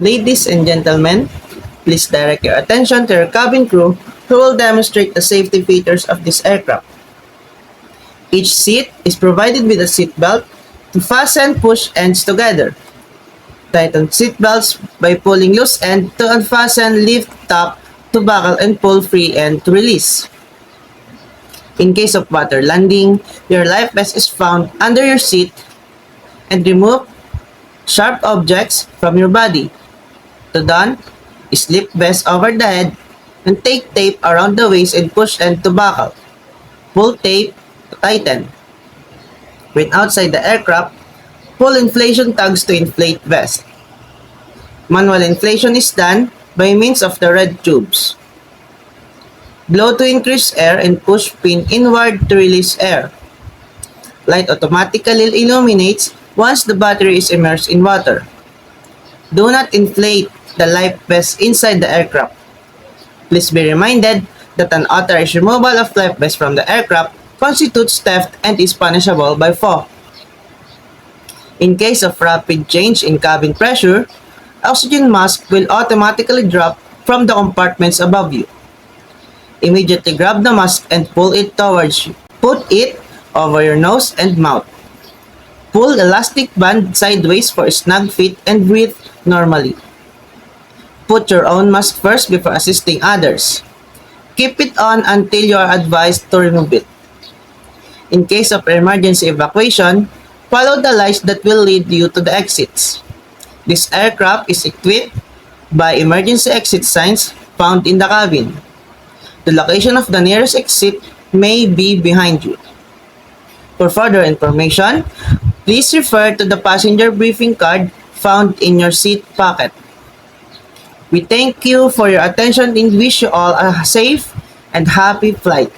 Ladies and gentlemen, please direct your attention to your cabin crew who will demonstrate the safety features of this aircraft. Each seat is provided with a seat belt to fasten push ends together. Tighten seat belts by pulling loose end to unfasten, lift top to buckle and pull free end to release. In case of water landing, your life vest is found under your seat and remove sharp objects from your body. To don, slip vest over the head and take tape around the waist and push end to buckle. Pull tape to tighten. When outside the aircraft, pull inflation tags to inflate vest. Manual inflation is done by means of the red tubes. Blow to increase air and push pin inward to release air. Light automatically illuminates once the battery is immersed in water. Do not inflate the life vest inside the aircraft. Please be reminded that an unauthorized removal of life vest from the aircraft constitutes theft and is punishable by FOA. In case of rapid change in cabin pressure, oxygen mask will automatically drop from the compartments above you. Immediately grab the mask and pull it towards you. Put it over your nose and mouth. Pull elastic band sideways for a snug fit and breathe normally. Put your own mask first before assisting others. Keep it on until you are advised to remove it. In case of emergency evacuation, follow the lights that will lead you to the exits. This aircraft is equipped by emergency exit signs found in the cabin. The location of the nearest exit may be behind you. For further information, please refer to the passenger briefing card found in your seat pocket. We thank you for your attention and wish you all a safe and happy flight.